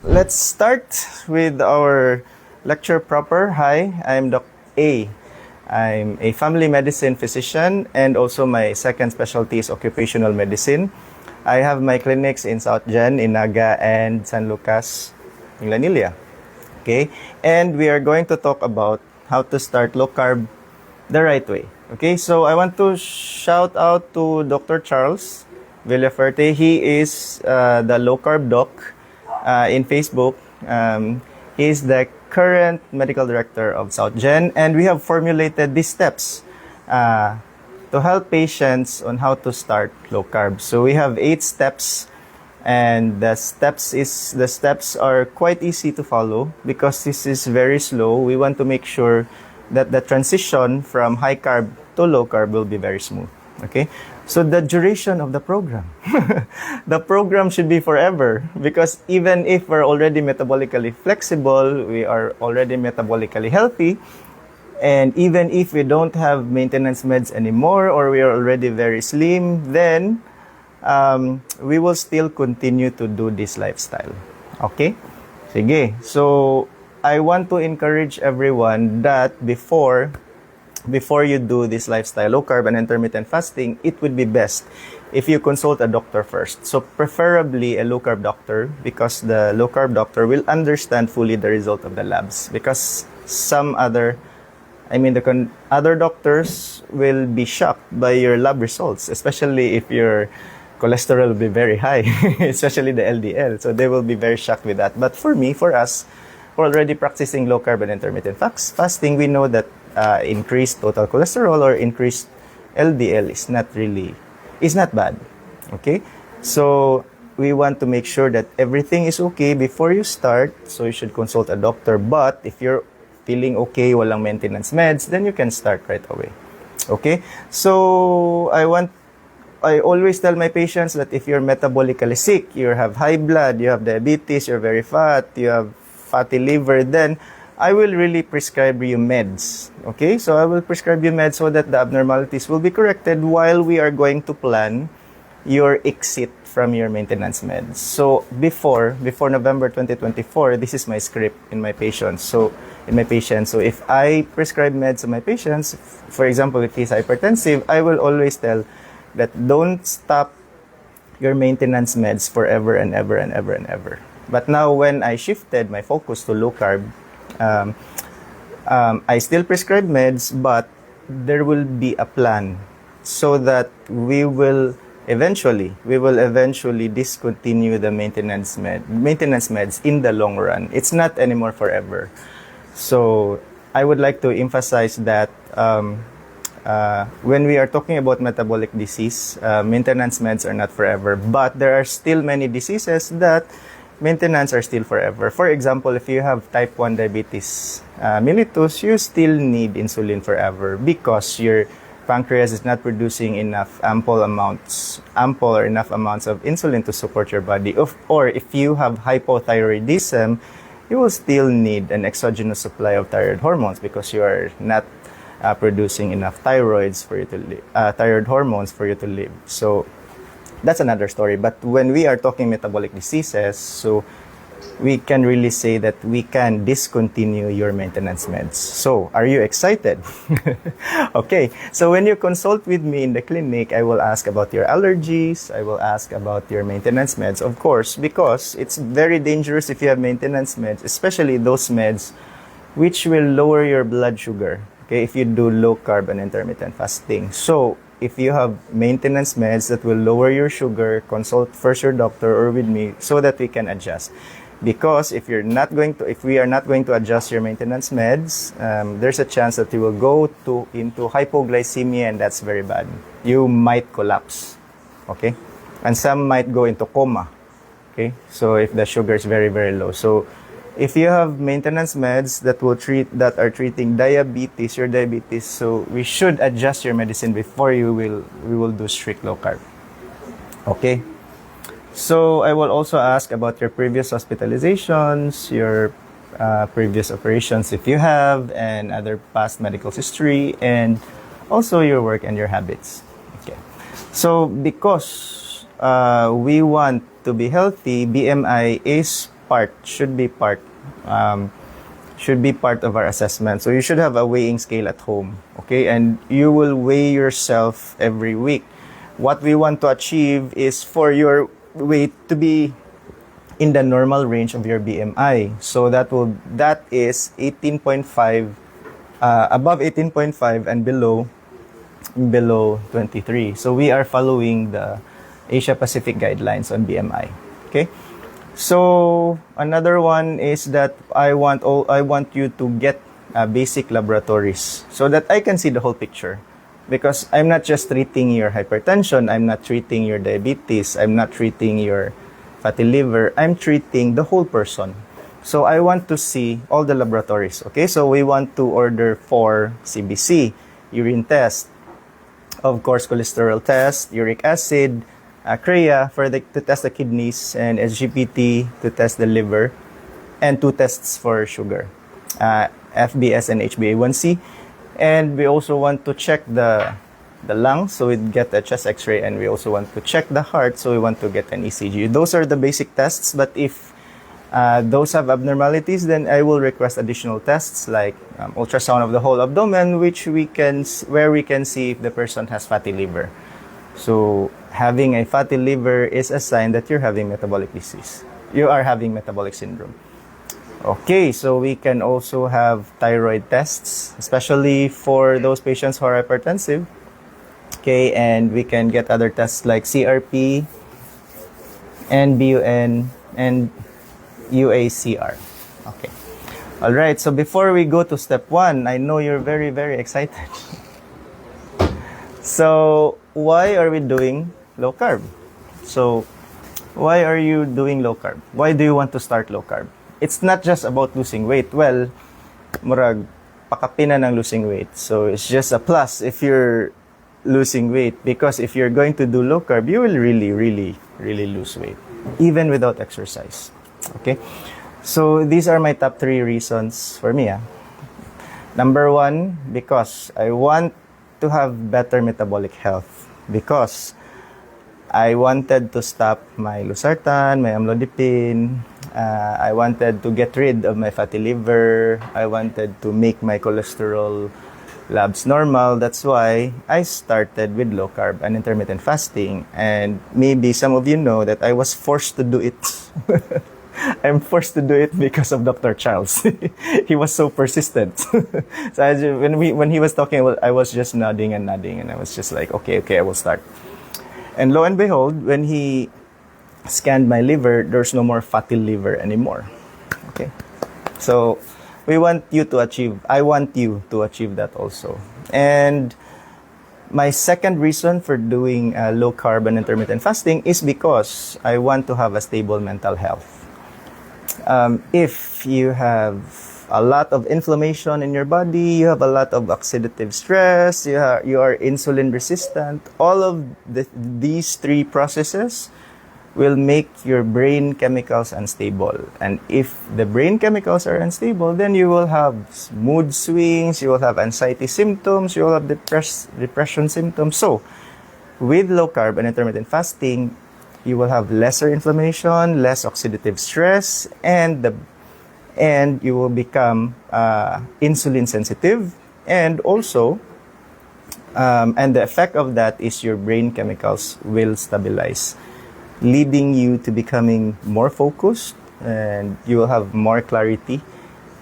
let's start with our lecture proper. Hi, I'm Dr. A. I'm a family medicine physician, and also my second specialty is occupational medicine. I have my clinics in South Gen, in Naga, and San Lucas, in Lanilla. Okay, and we are going to talk about how to start low carb the right way. Okay, so I want to shout out to Dr. Charles Villaferte. He is the low carb doc in Facebook. He is the current medical director of South Gen, and we have formulated these steps to help patients on how to start low carb. So we have 8 steps, and the steps are quite easy to follow because this is very slow. We want to make sure that the transition from high carb to low carb will be very smooth. Okay, so the duration of the program, the program should be forever, because even if we're already metabolically flexible, we are already metabolically healthy, and even if we don't have maintenance meds anymore, or we are already very slim, then we will still continue to do this lifestyle. Okay? Sige. So I want to encourage everyone that before you do this lifestyle, low carb and intermittent fasting, it would be best if you consult a doctor first. So preferably a low carb doctor, because the low carb doctor will understand fully the result of the labs, because the other doctors will be shocked by your lab results, especially if your cholesterol will be very high, especially the LDL. So they will be very shocked with that. But for us, we're already practicing low carb and intermittent fasting. We know that increased total cholesterol or increased LDL is not bad. Okay, so we want to make sure that everything is okay before you start. So you should consult a doctor. But if you're feeling okay, walang maintenance meds, then you can start right away. Okay, so I always tell my patients that if you're metabolically sick, you have high blood, you have diabetes, you're very fat, you have fatty liver, then I will really prescribe you meds. Okay, so I will prescribe you meds so that the abnormalities will be corrected while we are going to plan your exit from your maintenance meds. So before November 2024, this is my script in my patients. So if I prescribe meds to my patients, for example, if he's hypertensive, I will always tell that don't stop your maintenance meds forever and ever and ever and ever. But now when I shifted my focus to low carb, I still prescribe meds, but there will be a plan so that we will eventually discontinue the maintenance meds in the long run. It's not anymore forever. So I would like to emphasize that when we are talking about metabolic disease, maintenance meds are not forever, but there are still many diseases that maintenance are still forever. For example, if you have type 1 diabetes mellitus, you still need insulin forever because your pancreas is not producing ample amounts of insulin to support your body. Or if you have hypothyroidism, you will still need an exogenous supply of thyroid hormones because you are not producing enough thyroid hormones for you to live. So that's another story. But when we are talking metabolic diseases, so we can really say that we can discontinue your maintenance meds. So are you excited? Okay, so when you consult with me in the clinic, I will ask about your allergies, I will ask about your maintenance meds, of course, because it's very dangerous if you have maintenance meds, especially those meds which will lower your blood sugar, okay, if you do low carb and intermittent fasting. So if you have maintenance meds that will lower your sugar, consult first your doctor or with me so that we can adjust. Because if we are not going to adjust your maintenance meds, there's a chance that you will go into hypoglycemia, and that's very bad. You might collapse, okay? And some might go into coma, okay? So if the sugar is very, very low. So if you have maintenance meds that are treating your diabetes, so we should adjust your medicine before we will do strict low carb. Okay? So I will also ask about your previous hospitalizations, your previous operations if you have, and other past medical history, and also your work and your habits. Okay. So because we want to be healthy, BMI is should be part of our assessment. So you should have a weighing scale at home, okay? And you will weigh yourself every week. What we want to achieve is for your weight to be in the normal range of your BMI. So that is 18.5, above 18.5 and below 23. So we are following the Asia Pacific guidelines on BMI. Okay. So another one is that I want you to get basic laboratories so that I can see the whole picture. Because I'm not just treating your hypertension, I'm not treating your diabetes, I'm not treating your fatty liver, I'm treating the whole person. So I want to see all the laboratories. Okay, so we want to order for CBC, urine test, of course cholesterol test, uric acid, CREA to test the kidneys, and SGPT to test the liver, and 2 tests for sugar, FBS and HbA1c. And we also want to check the lungs, so we get a chest x-ray, and we also want to check the heart, so we want to get an ECG. Those are the basic tests, but if those have abnormalities, then I will request additional tests like ultrasound of the whole abdomen, where we can see if the person has fatty liver. So having a fatty liver is a sign that you're having metabolic disease. You are having metabolic syndrome. Okay, so we can also have thyroid tests, especially for those patients who are hypertensive. Okay, and we can get other tests like CRP, NBUN, and UACR. Okay. All right, so before we go to step 1, I know you're very, very excited. So, why are we doing low carb? So, why are you doing low carb? Why do you want to start low carb? It's not just about losing weight. Well, murag pakapina ng losing weight. So, it's just a plus if you're losing weight, because if you're going to do low carb, you will really, really, really lose weight, even without exercise. Okay? So, these are my top 3 reasons for me. Number 1, because I want to have better metabolic health, because I wanted to stop my losartan, my amlodipine. I wanted to get rid of my fatty liver. I wanted to make my cholesterol labs normal. That's why I started with low carb and intermittent fasting. And maybe some of you know that I was forced to do it. I'm forced to do it because of Dr. Charles. He was so persistent. So when he was talking, I was just nodding, and I was just like, okay, I will start. And lo and behold, when he scanned my liver, there's no more fatty liver anymore. Okay. So I want you to achieve that also. And my second reason for doing low carb and intermittent fasting is because I want to have a stable mental health. If you have a lot of inflammation in your body, you have a lot of oxidative stress, you are insulin resistant, all of these 3 processes will make your brain chemicals unstable. And if the brain chemicals are unstable, then you will have mood swings, you will have anxiety symptoms, you will have depression symptoms. So, with low carb and intermittent fasting, you will have lesser inflammation, less oxidative stress, and you will become insulin sensitive. And also, and the effect of that is your brain chemicals will stabilize, leading you to becoming more focused, and you will have more clarity,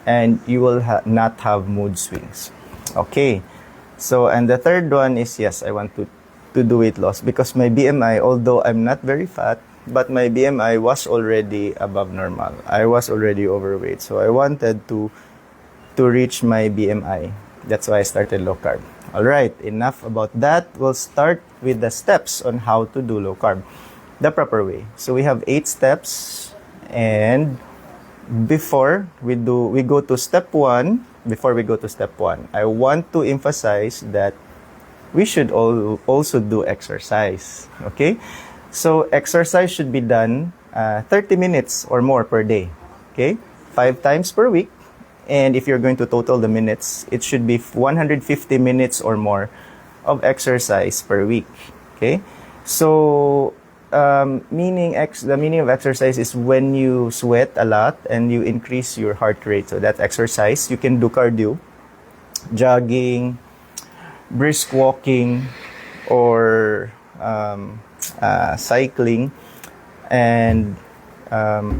and you will not have mood swings. Okay. So, and the third one is, yes, I want to do weight loss, because my BMI, although I'm not very fat, but my BMI was already above normal. I was already overweight. So I wanted to reach my BMI. That's why I started low carb. All right, enough about that. We'll start with the steps on how to do low carb the proper way. So we have 8 steps, and before we go to step 1, I want to emphasize that we should also do exercise. Okay? So exercise should be done 30 minutes or more per day. Okay? 5 times per week. And if you're going to total the minutes, it should be 150 minutes or more of exercise per week. Okay? So the meaning of exercise is when you sweat a lot and you increase your heart rate. So that's exercise. You can do cardio, jogging, brisk walking, or cycling, and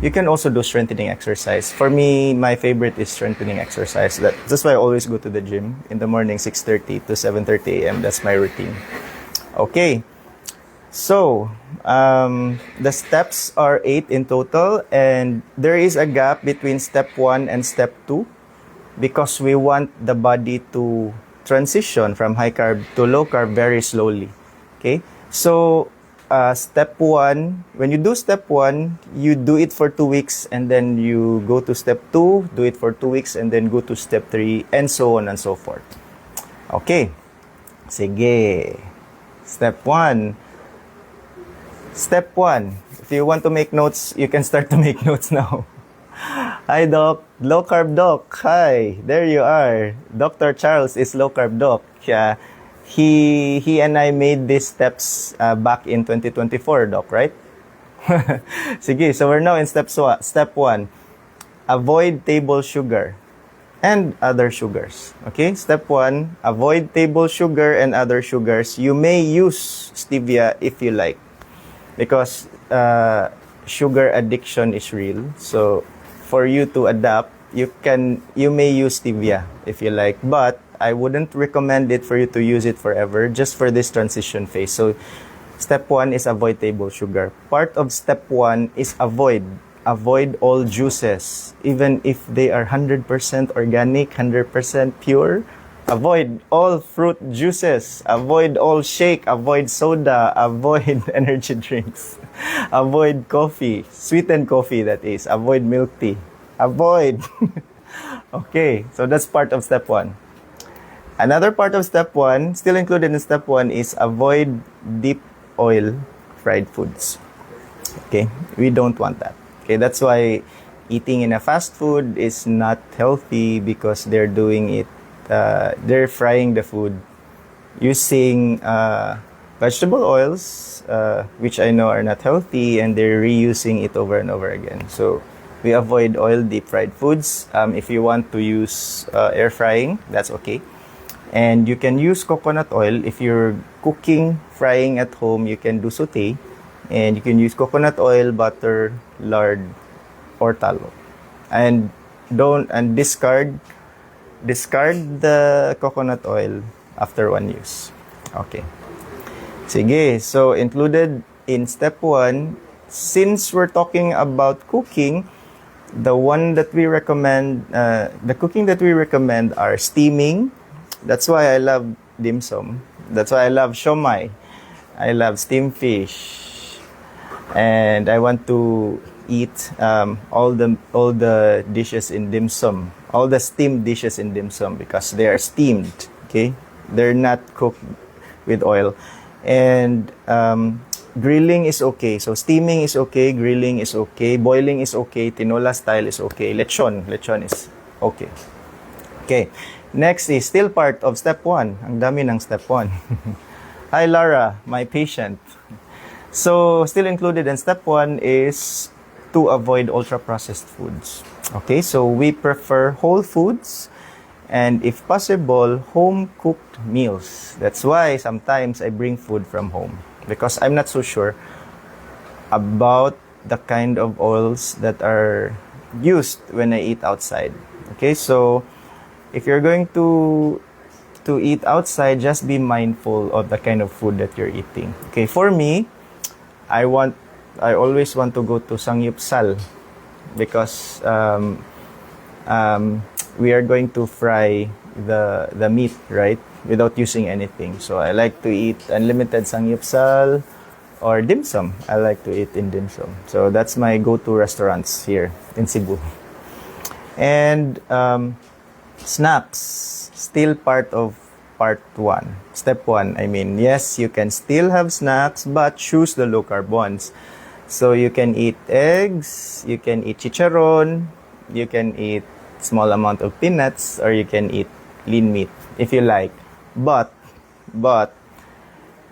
you can also do strengthening exercise. For me, my favorite is strengthening exercise. That's why I always go to the gym in the morning, 6:30 to 7:30 a.m. That's my routine. Okay, so the steps are 8 in total, and there is a gap between step 1 and step 2 because we want the body to transition from high carb to low carb very slowly. Okay, so step 1, when you do step 1, you do it for 2 weeks, and then you go to step 2, do it for 2 weeks, and then go to step 3, and so on and so forth. Okay, sige. Step 1. Step 1. If you want to make notes, you can start to make notes now. Hi, Doc. Low carb Doc. Hi. There you are. Dr. Charles is low carb Doc. Yeah. He and I made these steps back in 2024, Doc, right? Sige, so we're now in step 1. Avoid table sugar and other sugars. Okay? Step 1, avoid table sugar and other sugars. You may use stevia if you like, because sugar addiction is real. So for you to adapt, you may use stevia if you like, but I wouldn't recommend it for you to use it forever, just for this transition phase. So step 1 is avoid table sugar. Part of step 1 is avoid all juices, even if they are 100% organic, 100% pure. Avoid all fruit juices. Avoid all shake. Avoid soda. Avoid energy drinks. Avoid coffee. Sweetened coffee, that is. Avoid milk tea. Avoid. Okay, so that's part of step 1. Another part of step 1, still included in step 1, is avoid deep oil fried foods. Okay, we don't want that. Okay, that's why eating in a fast food is not healthy, because they're doing it, they're frying the food using vegetable oils, which I know are not healthy, and they're reusing it over and over again. So we avoid oil deep fried foods. If you want to use air frying, that's okay. And you can use coconut oil. If you're cooking, frying at home, you can do saute. And you can use coconut oil, butter, lard, or tallow. And discard the coconut oil after one use. Okay. Sige, so included in step 1, since we're talking about cooking, the cooking that we recommend are steaming. That's why I love dim sum. That's why I love siomai. I love steamed fish. And I want to eat all the dishes in dim sum, all the steamed dishes in dim sum, because they are steamed. Okay, they're not cooked with oil. And grilling is okay. So steaming is okay, grilling is okay, boiling is okay, tinola style is okay, lechon is okay. Okay, next is still part of step 1. Ang dami ng step 1. Hi Lara, my patient. So still included in step 1 is to avoid ultra-processed foods. Okay, so we prefer whole foods, and if possible, home-cooked meals. That's why sometimes I bring food from home, because I'm not so sure about the kind of oils that are used when I eat outside. Okay, so if you're going to eat outside, just be mindful of the kind of food that you're eating. Okay, for me, I always want to go to Sangyupsal, because we are going to fry the meat, right, without using anything. So I like to eat unlimited Sangyupsal or dim sum. I like to eat in dim sum. So that's my go-to restaurants here in Cebu. And snacks, still part of part 1. Step 1, I mean, yes, you can still have snacks, but choose the low-carb ones. So you can eat eggs, you can eat chicharon, you can eat small amount of peanuts, or you can eat lean meat if you like. But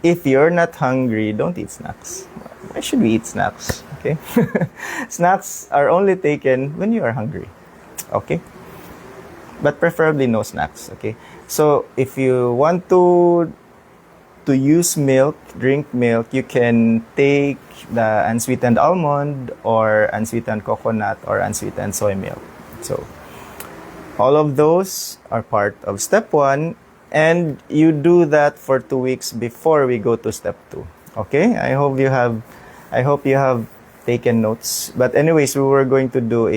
if you're not hungry, don't eat snacks. why should we eat snacks? Okay, snacks are only taken when you are hungry. Okay, but preferably no snacks. Okay, so if you want to use milk, drink milk, you can take the unsweetened almond or unsweetened coconut or unsweetened soy milk. So all of those are part of step 1, and you do that for 2 weeks before we go to step 2. Okay? I hope you have taken notes. But anyways, we're going to do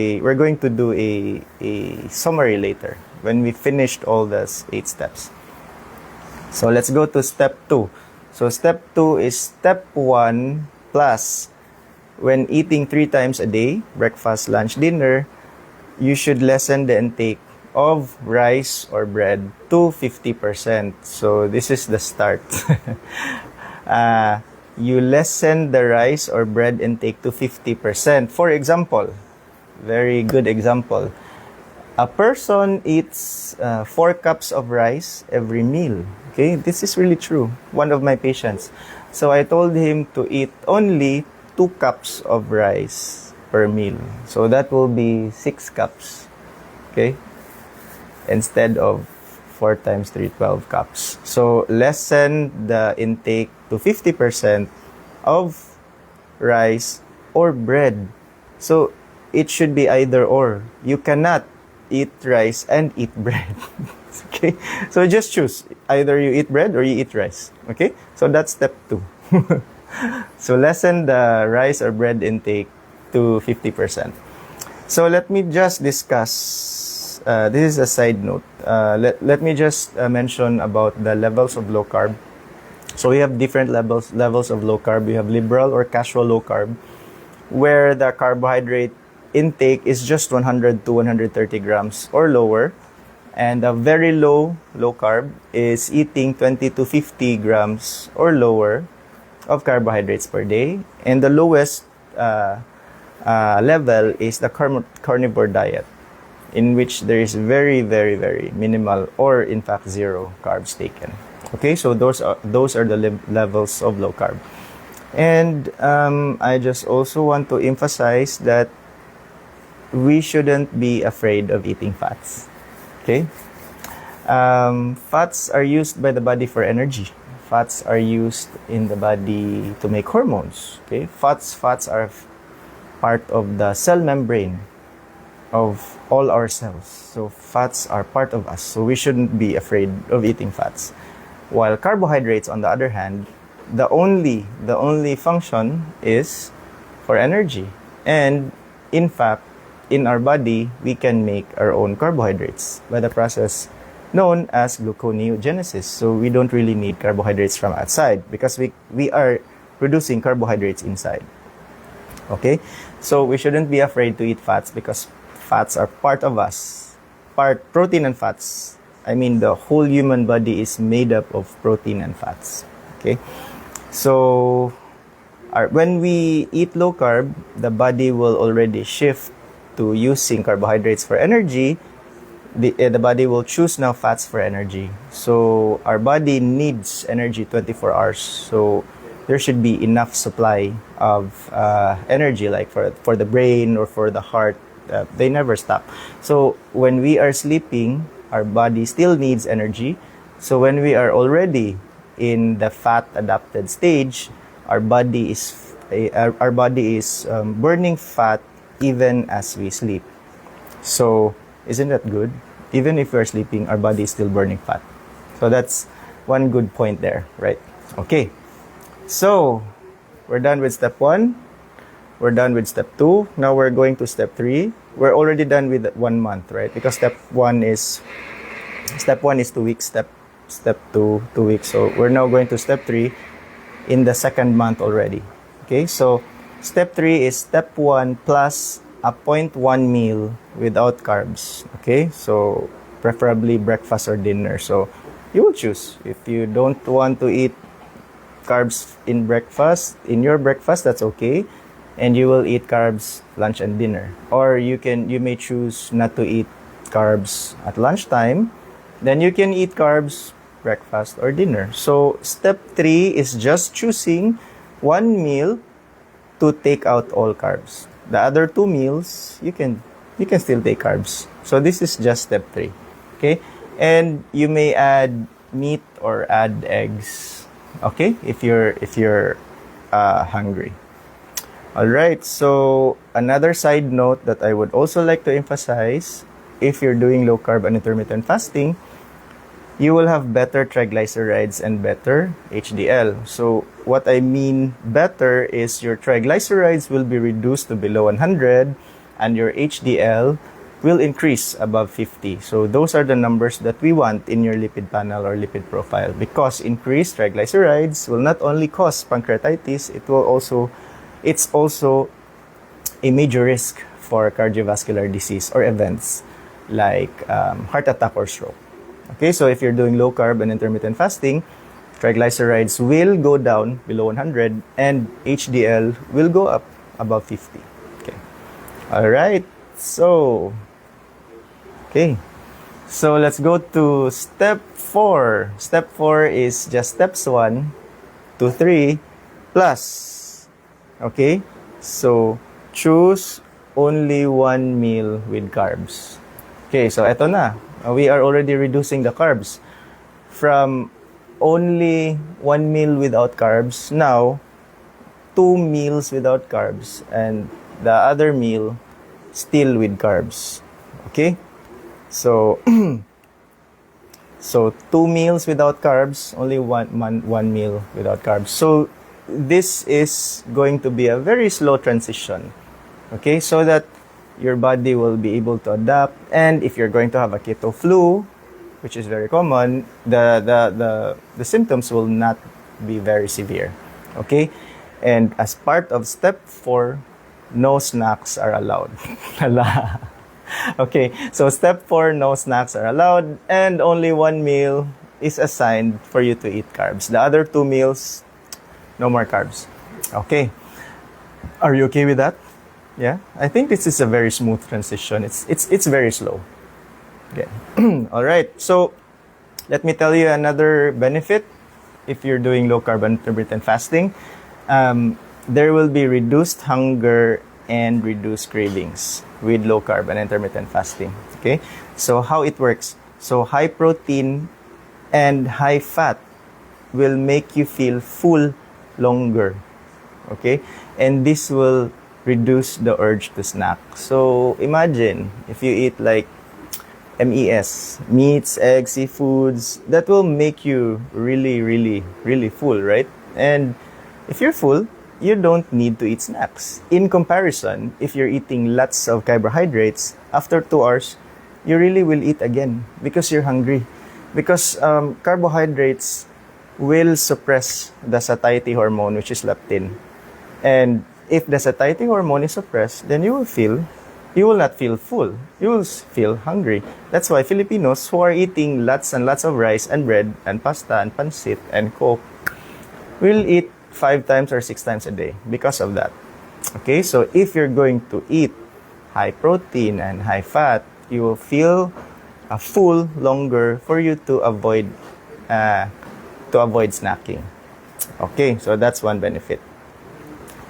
a summary later when we finished all those 8 steps. So let's go to step 2. So step 2 is step 1 plus. When eating 3 times a day, breakfast, lunch, dinner, you should lessen the intake of rice or bread to 50%. So this is the start. You lessen the rice or bread intake to 50%. For example, very good example. A person eats 4 cups of rice every meal. Okay, this is really true. One of my patients. So I told him to eat only 2 cups of rice per meal. So that will be 6 cups. Okay, instead of 4 times 3, 12 cups. So lessen the intake to 50% of rice or bread. So it should be either or. You cannot eat rice and eat bread. Okay, so just choose. Either you eat bread or you eat rice. Okay, so that's step 2. So lessen the rice or bread intake to 50%. So let me just discuss, this is a side note. Let me just mention about the levels of low carb. So we have different levels of low carb. We have liberal or casual low carb, where the carbohydrate intake is just 100 to 130 grams or lower. And a very low carb is eating 20 to 50 grams or lower of carbohydrates per day. And the lowest level is the carnivore diet, in which there is very, very, very minimal or in fact zero carbs taken. Okay, so those are the levels of low carb. And I just also want to emphasize that we shouldn't be afraid of eating fats. Okay, fats are used by the body for energy. Fats are used in the body to make hormones. Okay, fats are part of the cell membrane of all our cells. So fats are part of us. So we shouldn't be afraid of eating fats. While carbohydrates, on the other hand, the only function is for energy. And in fact, in our body, we can make our own carbohydrates by the process known as gluconeogenesis. So we don't really need carbohydrates from outside because we are producing carbohydrates inside. Okay? So we shouldn't be afraid to eat fats because fats are part of us. Protein and fats. I mean, the whole human body is made up of protein and fats. Okay? So when we eat low carb, the body will already shift to using carbohydrates for energy. The body will choose now fats for energy. So our body needs energy 24 hours. So there should be enough supply of energy, like for the brain or for the heart. They never stop. So when we are sleeping, our body still needs energy. So when we are already in the fat adapted stage, our body is burning fat even as we sleep. So isn't that good? Even if we're sleeping, our body is still burning fat. So that's one good point there, right? Okay. So we're done with step 1. We're done with step 2. Now we're going to step 3. We're already done with 1 month, right? Because step 1 is 2 weeks, step 2 weeks. So we're now going to step 3 in the 2nd month already. Okay? So step 3 is step 1 plus a 0.1 meal without carbs. Okay? So preferably breakfast or dinner. So you will choose. If you don't want to eat carbs in your breakfast, that's okay. And you will eat carbs lunch and dinner. Or you may choose not to eat carbs at lunchtime. Then you can eat carbs breakfast or dinner. So step 3 is just choosing one meal to take out all carbs. The other 2 meals, you can still take carbs. So this is just step 3. Okay? And you may add meat or add eggs. Okay? If you're hungry. All right. So another side note that I would also like to emphasize, if you're doing low carb and intermittent fasting, you will have better triglycerides and better HDL. So what I mean better is your triglycerides will be reduced to below 100 and your HDL will increase above 50. So those are the numbers that we want in your lipid panel or lipid profile, because increased triglycerides will not only cause pancreatitis, it's also a major risk for cardiovascular disease or events like heart attack or stroke. Okay, so if you're doing low carb and intermittent fasting, triglycerides will go down below 100 and HDL will go up above 50. Okay. All right. So let's go to step 4. Step 4 is just steps 1, 2, 3 plus. Okay? So choose only 1 meal with carbs. Okay, so eto na. We are already reducing the carbs from only 1 meal without carbs, now 2 meals without carbs, and the other meal still with carbs. Okay? So, 2 meals without carbs, only one meal without carbs. So, this is going to be a very slow transition. Okay? So that your body will be able to adapt, and if you're going to have a keto flu, which is very common, the symptoms will not be very severe. Okay? And as part of step 4, no snacks are allowed. Okay, so step 4, no snacks are allowed, and only 1 meal is assigned for you to eat carbs. The other 2 meals, no more carbs. Okay. Are you okay with that? Yeah, I think this is a very smooth transition. It's very slow. Okay. All right. So let me tell you another benefit if you're doing low carb and intermittent fasting. There will be reduced hunger and reduced cravings with low carb and intermittent fasting. Okay. So how it works? So high protein and high fat will make you feel full longer. Okay, and this will reduce the urge to snack. So imagine if you eat like MES, meats, eggs, seafoods, that will make you really, really, really full, right? And if you're full, you don't need to eat snacks. In comparison, if you're eating lots of carbohydrates, after 2 hours, you really will eat again because you're hungry. Because carbohydrates will suppress the satiety hormone, which is leptin. And if the satiety hormone is suppressed, then you will not feel full. You will feel hungry. That's why Filipinos who are eating lots and lots of rice and bread and pasta and pancit and coke will eat 5 times or 6 times a day because of that. Okay, so if you're going to eat high protein and high fat, you will feel full longer for you to avoid snacking. Okay, so that's one benefit.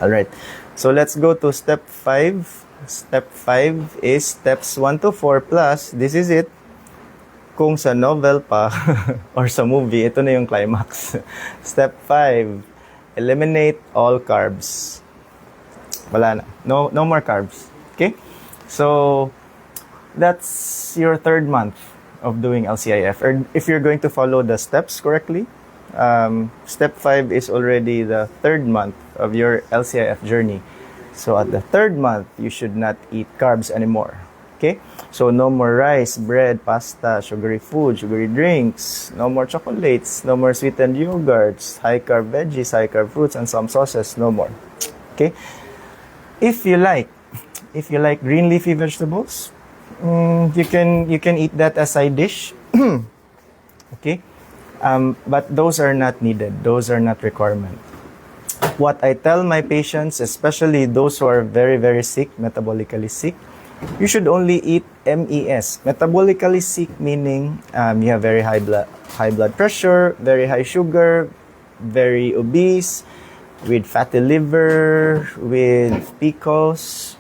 All right. So let's go to step 5. Step 5 is steps 1 to 4 plus. This is it. Kung sa novel pa or sa movie, ito na yung climax. Step 5, eliminate all carbs. Wala na. No more carbs. Okay? So that's your 3rd month of doing LCIF. Or if you're going to follow the steps correctly, step 5 is already the 3rd month of your LCIF journey. So at the 3rd month, you should not eat carbs anymore. Okay? So no more rice, bread, pasta, sugary food, sugary drinks, no more chocolates, no more sweetened yogurts, high carb veggies, high carb fruits, and some sauces, no more. Okay? If you like green leafy vegetables, you can eat that as side dish. Okay? But those are not needed. Those are not requirement. What I tell my patients, especially those who are very, very sick, metabolically sick, you should only eat MES. Metabolically sick meaning you have very high blood pressure, very high sugar, very obese, with fatty liver, with PCOS,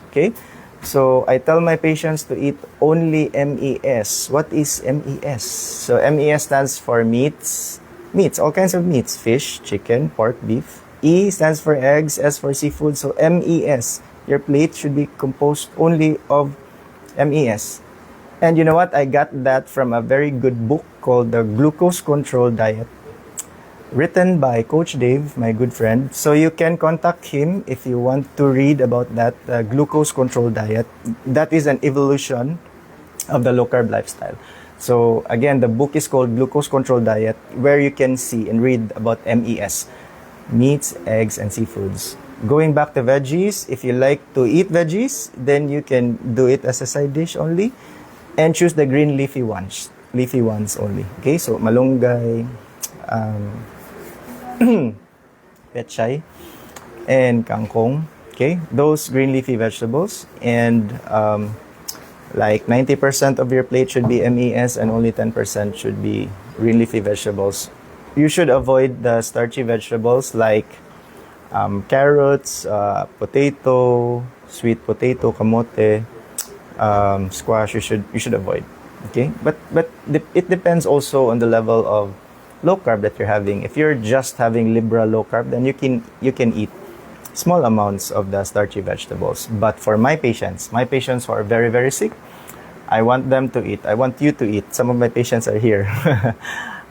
okay? So I tell my patients to eat only MES. What is MES? So MES stands for meats, all kinds of meats, fish, chicken, pork, beef. E stands for eggs, S for seafood. So MES. Your plate should be composed only of MES. And you know what? I got that from a very good book called The Glucose Control Diet, written by Coach Dave, my good friend. So you can contact him if you want to read about that glucose control diet. That is an evolution of the low carb lifestyle. So again, the book is called Glucose Control Diet, where you can see and read about MES, meats, eggs, and seafoods. Going back to veggies, if you like to eat veggies, then you can do it as a side dish only, and choose the green leafy ones only. Okay, so malunggay, pechay, and kangkong. Okay, those green leafy vegetables, and like 90% of your plate should be MES and only 10% should be green leafy vegetables. You should avoid the starchy vegetables like carrots, potato, sweet potato, kamote, squash. You should avoid. Okay, but it depends also on the level of low carb that you're having. If you're just having liberal low carb, then you can eat small amounts of the starchy vegetables. But for my patients who are very, very sick, I want them to eat. I want you to eat. Some of my patients are here.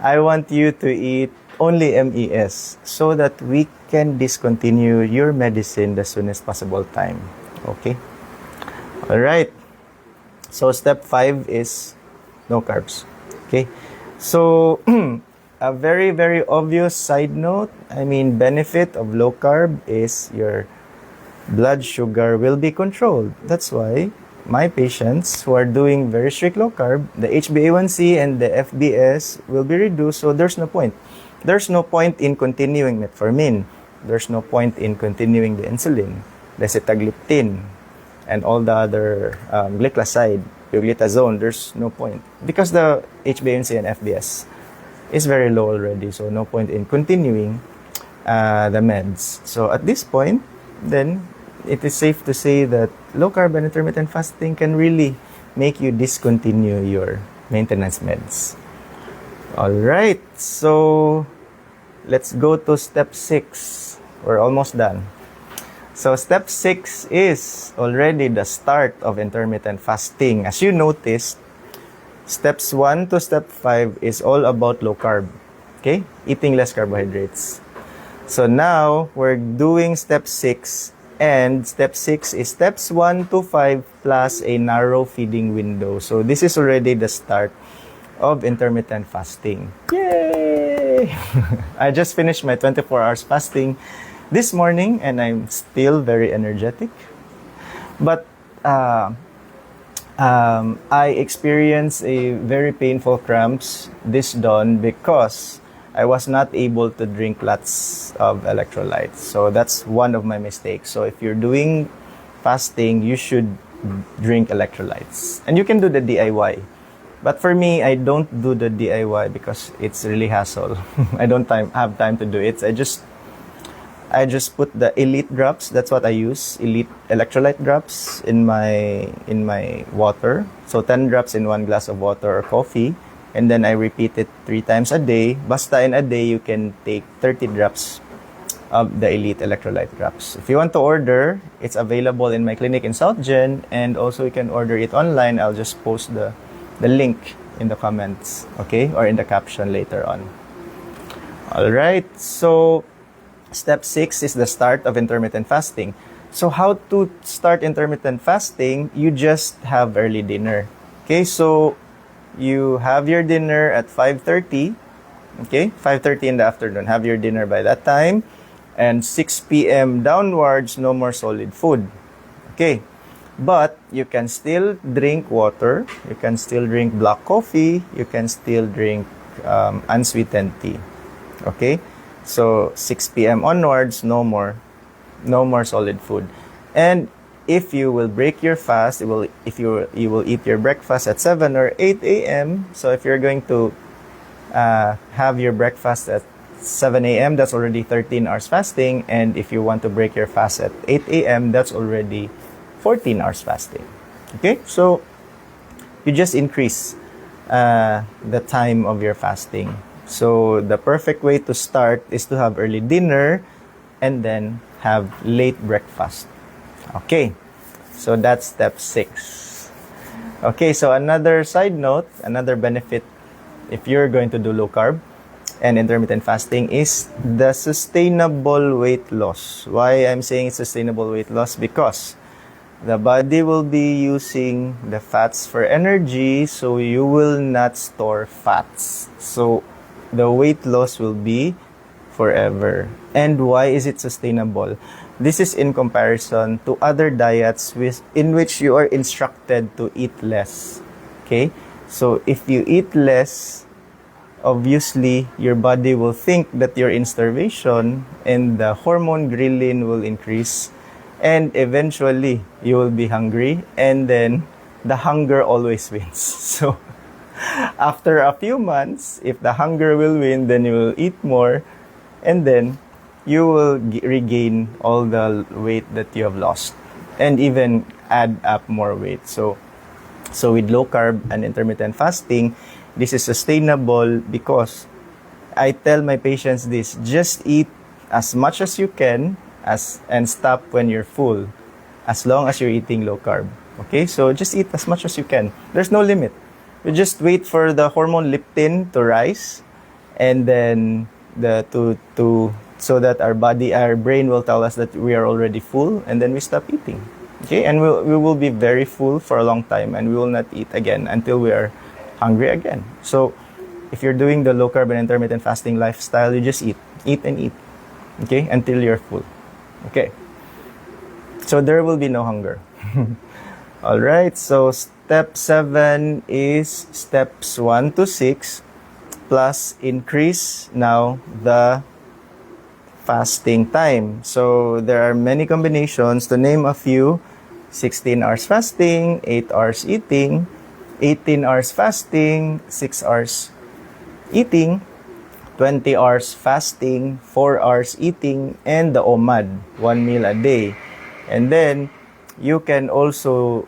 I want you to eat only MES so that we can discontinue your medicine the soonest possible time. Okay? All right. So step 5 is no carbs. Okay? So a very, very obvious side note, benefit of low carb is your blood sugar will be controlled. That's why my patients who are doing very strict low carb, the HbA1c and the FBS will be reduced, so there's no point. There's no point in continuing metformin. There's no point in continuing the insulin, the sitagliptin, and all the other glycoside, pioglitazone. There's no point because the HbA1c and FBS is very low already, so no point in continuing the meds. So at this point, then it is safe to say that low carb and intermittent fasting can really make you discontinue your maintenance meds. All right, so let's go to step 6. We're almost done. So step 6 is already the start of intermittent fasting. As you noticed, steps 1 to step 5 is all about low carb. Okay? Eating less carbohydrates. So now we're doing step 6, and step 6 is steps 1 to 5 plus a narrow feeding window. So this is already the start of intermittent fasting. Yay! I just finished my 24 hours fasting this morning and I'm still very energetic. But I experienced a very painful cramps this dawn because I was not able to drink lots of electrolytes. So that's one of my mistakes. So if you're doing fasting, you should drink electrolytes. And you can do the DIY. But for me, I don't do the DIY because it's really hassle. I don't have time to do it. I just put the Elite drops. That's what I use. Elite electrolyte drops in my water. So 10 drops in 1 glass of water or coffee. And then I repeat it 3 times a day. Basta in a day, you can take 30 drops of the Elite electrolyte drops. If you want to order, it's available in my clinic in South Gen. And also you can order it online. I'll just post the link in the comments, okay? Or in the caption later on. All right. So step 6 is the start of intermittent fasting. So how to start intermittent fasting? You just have early dinner. Okay, so you have your dinner at 5:30. Okay, 5:30 in the afternoon. Have your dinner by that time. And 6 p.m. downwards, no more solid food. Okay, but you can still drink water. You can still drink black coffee. You can still drink unsweetened tea. Okay. So 6 p.m. onwards, no more solid food. And if you will break your fast, you will eat your breakfast at 7 or 8 a.m. So if you're going to have your breakfast at 7 a.m., that's already 13 hours fasting. And if you want to break your fast at 8 a.m., that's already 14 hours fasting. Okay, so you just increase the time of your fasting. So the perfect way to start is to have early dinner and then have late breakfast. Okay, so that's step 6. Okay, so another side note, another benefit if you're going to do low carb and intermittent fasting is the sustainable weight loss. Why I'm saying it's sustainable weight loss? Because the body will be using the fats for energy, so you will not store fats. So the weight loss will be forever. And why is it sustainable? This is in comparison to other diets in which you are instructed to eat less. Okay? So if you eat less, obviously your body will think that you're in starvation and the hormone ghrelin will increase and eventually you will be hungry, and then the hunger always wins. So after a few months, if the hunger will win, then you will eat more and then you will regain all the weight that you have lost and even add up more weight. So with low carb and intermittent fasting, this is sustainable because I tell my patients this: just eat as much as you can and stop when you're full, as long as you're eating low carb. Okay, so just eat as much as you can. There's no limit. You just wait for the hormone leptin to rise, and then so that our brain will tell us that we are already full, and then we stop eating. Okay, and we will be very full for a long time, and we will not eat again until we are hungry again. So if you're doing the low carb and intermittent fasting lifestyle, you just eat and eat, okay, until you're full. Okay, so there will be no hunger. All right, so step 7 is steps 1 to 6 plus increase now the fasting time. So there are many combinations. To name a few: 16 hours fasting, 8 hours eating, 18 hours fasting, 6 hours eating, 20 hours fasting, 4 hours eating, and the OMAD, 1 meal a day. And then you can also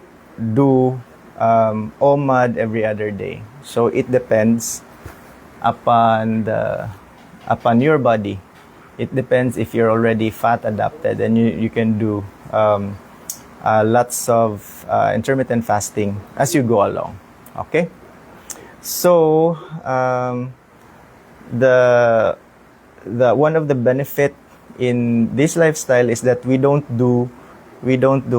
do OMAD every other day. So it depends upon your body. It depends if you're already fat adapted, and you can do lots of intermittent fasting as you go along. Okay, so the one of the benefit in this lifestyle is that we don't do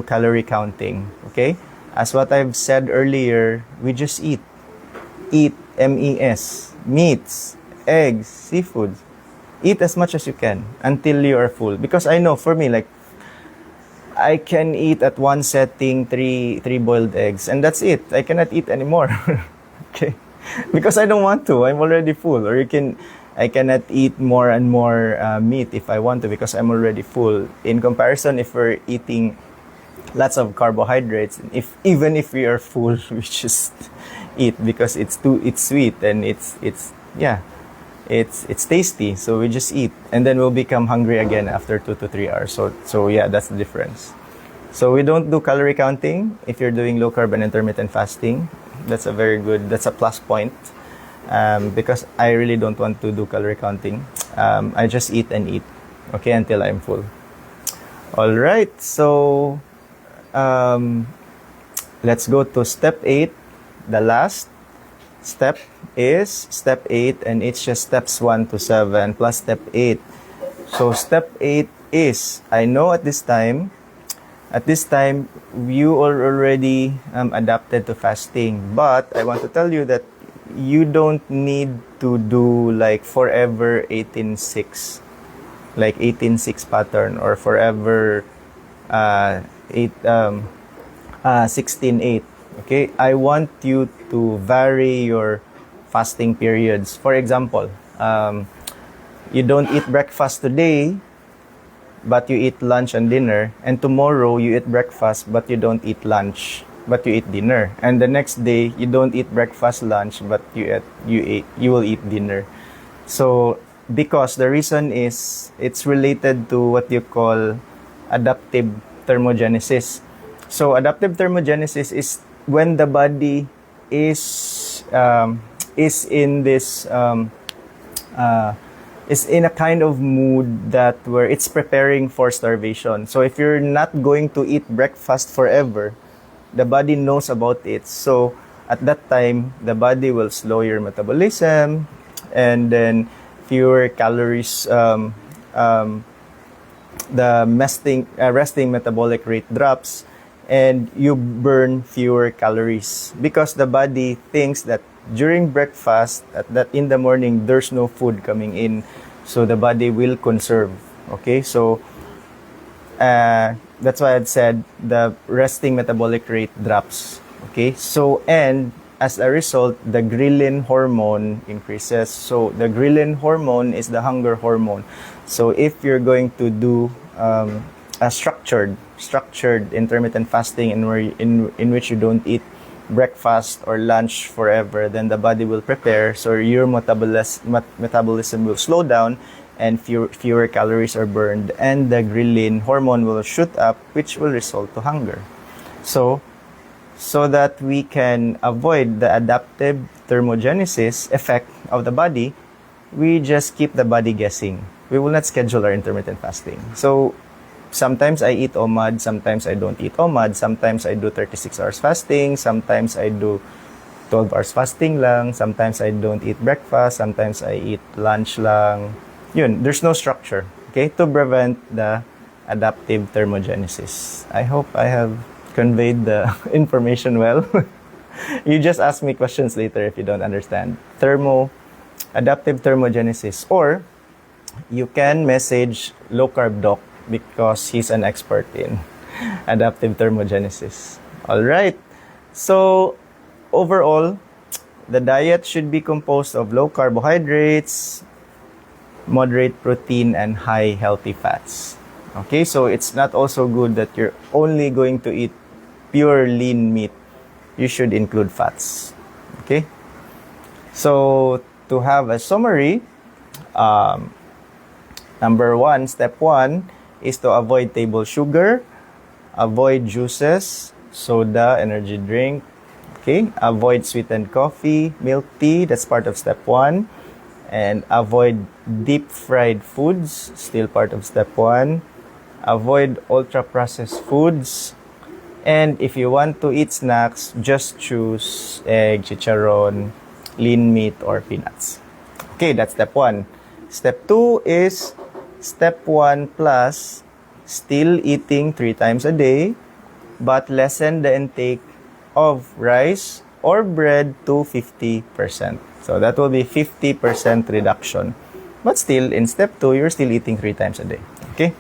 calorie counting. Okay, as what I've said earlier, we just eat MES, meats, eggs, seafood. Eat as much as you can until you are full. Because I know, for me, like, I can eat at one setting three boiled eggs, and that's it. I cannot eat anymore. Okay, because I don't want to. I'm already full. Or I cannot eat more and more meat if I want to, because I'm already full. In comparison, if we're eating lots of carbohydrates, even if we are full, we just eat because it's sweet and it's tasty, so we just eat, and then we'll become hungry again after 2 to 3 hours. So yeah, that's the difference. So we don't do calorie counting if you're doing low carb and intermittent fasting. That's a plus point, because I really don't want to do calorie counting. I just eat and eat, okay, until I'm full. All right, so let's go to step 8. The last step is step 8, and it's just steps 1 to 7 plus step 8. So step 8 is, I know at this time you are already adapted to fasting, but I want to tell you that you don't need to do like forever 18-6, like 18-6 pattern, or forever 16-8. Okay, I want you to vary your fasting periods. For example, you don't eat breakfast today, but you eat lunch and dinner, and tomorrow you eat breakfast but you don't eat lunch, but you eat dinner, and the next day you don't eat breakfast, lunch, but you will eat dinner. So because the reason is it's related to what you call adaptive thermogenesis. So adaptive thermogenesis is when the body is in this is in a kind of mood that where it's preparing for starvation. So if you're not going to eat breakfast forever, the body knows about it. So at that time, the body will slow your metabolism, and then fewer calories. The resting metabolic rate drops, and you burn fewer calories because the body thinks that during breakfast, that in the morning, there's no food coming in, so the body will conserve. Okay, so that's why I'd said the resting metabolic rate drops. Okay, so and as a result, the ghrelin hormone increases. So the ghrelin hormone is the hunger hormone. So if you're going to do a structured intermittent fasting in which you don't eat breakfast or lunch forever, then the body will prepare, so your metabolism will slow down, and fewer calories are burned, and the ghrelin hormone will shoot up, which will result to hunger. So that we can avoid the adaptive thermogenesis effect of the body, we just keep the body guessing. We will not schedule our intermittent fasting. So sometimes I eat OMAD, sometimes I don't eat OMAD, sometimes I do 36 hours fasting, sometimes I do 12 hours fasting lang, sometimes I don't eat breakfast, sometimes I eat lunch lang. Yun, there's no structure, okay, to prevent the adaptive thermogenesis. I hope I have conveyed the information well. You just ask me questions later if you don't understand. Adaptive thermogenesis, or you can message Low Carb Doc because he's an expert in adaptive thermogenesis. All right. So overall, the diet should be composed of low carbohydrates, moderate protein, and high healthy fats. Okay, so it's not also good that you're only going to eat pure lean meat. You should include fats. Okay, so to have a summary, step one is to avoid table sugar, avoid juices, soda, energy drink. Okay, avoid sweetened coffee, milk tea, that's part of step one. And avoid deep fried foods, still part of step one. Avoid ultra processed foods. And if you want to eat snacks, just choose egg, chicharon, lean meat, or peanuts. Okay, that's step one. Step two is step one plus, still eating 3 times a day, but lessen the intake of rice or bread to 50%. So that will be 50% reduction. But still, in step 2, you're still eating 3 times a day. Okay?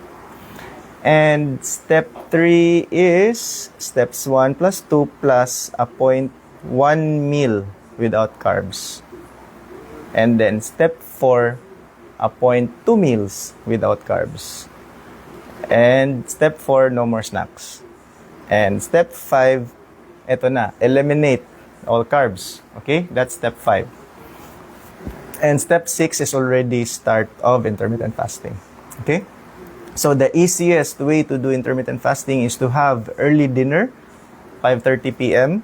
And step 3 is steps 1 plus 2 plus a 0.1 meal without carbs. And then step 4, a 0.2 meals without carbs. And step 4, no more snacks. And step 5, eto na, eliminate all carbs. Okay? That's step 5. And step 6 is already start of intermittent fasting. Okay? So the easiest way to do intermittent fasting is to have early dinner, 5:30 p.m.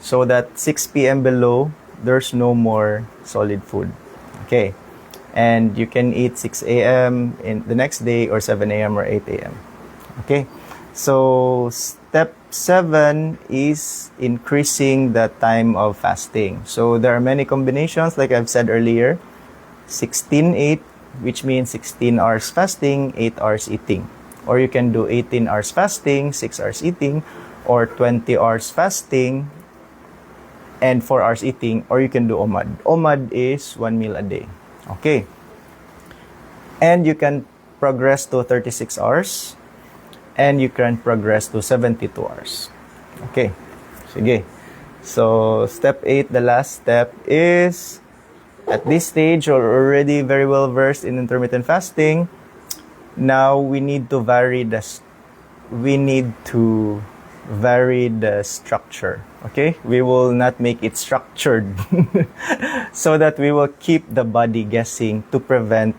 so that 6 p.m. below, there's no more solid food. Okay? And you can eat 6 a.m. in the next day or 7 a.m. or 8 a.m. Okay? So step 7 is increasing the time of fasting. So there are many combinations, like I've said earlier. 16-8, which means 16 hours fasting, 8 hours eating. Or you can do 18 hours fasting, 6 hours eating, or 20 hours fasting and 4 hours eating, or you can do OMAD. OMAD is 1 meal a day. Okay. And you can progress to 36 hours. And you can progress to 72 hours. Okay. Sige. So, step 8, the last step is, at this stage, you're already very well versed in intermittent fasting. Now, we need to vary the structure. Okay? We will not make it structured so that we will keep the body guessing to prevent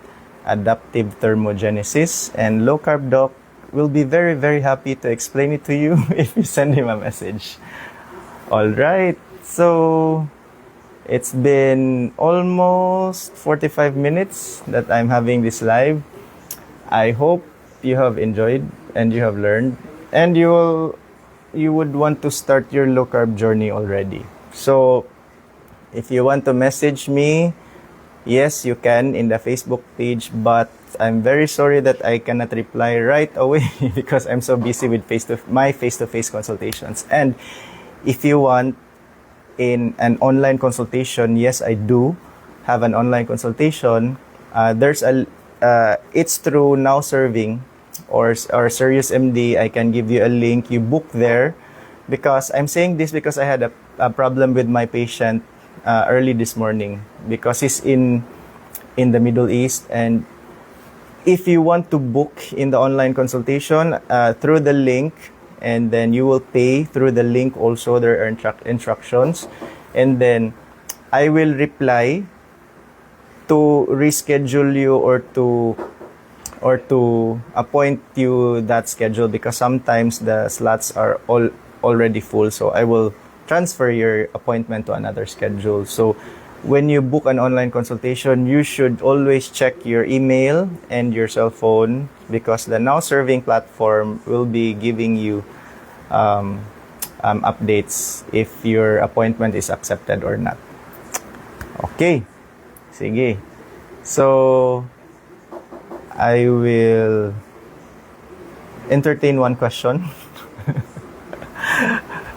adaptive thermogenesis. And Low Carb Doc will be very, very happy to explain it to you if you send him a message. All right. So it's been almost 45 minutes that I'm having this live. I hope you have enjoyed and you have learned, and you would want to start your low carb journey already. So if you want to message me, yes, you can in the Facebook page, but I'm very sorry that I cannot reply right away because I'm so busy with my face-to-face consultations. And if you want in an online consultation, yes, I do have an online consultation. It's through Now Serving or Serious MD. I can give you a link. You book there, because I'm saying this because I had a problem with my patient early this morning, because he's in the Middle East. And if you want to book in the online consultation through the link, and then you will pay through the link also, there are instructions, and then I will reply to reschedule you or to appoint you that schedule, because sometimes the slots are already full. So I will transfer your appointment to another schedule. So when you book an online consultation, you should always check your email and your cell phone, because the Now Serving platform will be giving you updates if your appointment is accepted or not. Okay. Sige. So I will entertain one question.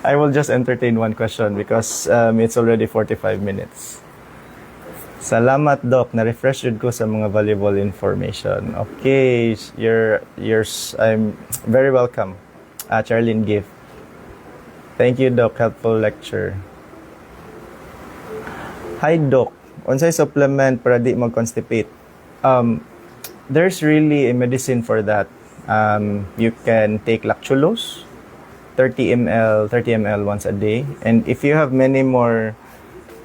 I will just entertain one question because it's already 45 minutes. Salamat, Doc. Na-refresh yun ko sa mga valuable information. Okay. I'm very welcome. Charlene Gift. Thank you, Doc. Helpful lecture. Hi, Doc. Unsay supplement para di mag-constipate? There's really a medicine for that. You can take lactulose, 30 ml once a day. And if you have many more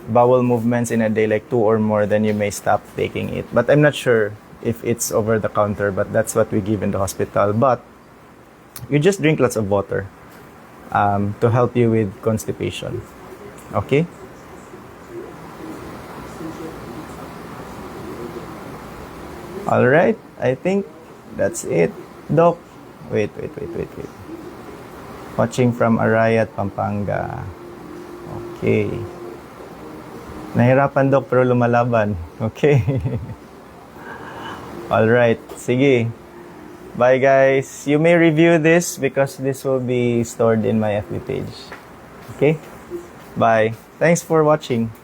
bowel movements in a day, like 2 or more, then you may stop taking it. But I'm not sure if it's over the counter, but that's what we give in the hospital. But you just drink lots of water to help you with constipation. Okay? Alright, I think that's it. Doc, wait. Watching from Arayat, Pampanga. Okay. Nahirapan, Doc, pero lumalaban. Okay. Alright, sige. Bye, guys. You may review this because this will be stored in my FB page. Okay? Bye. Thanks for watching.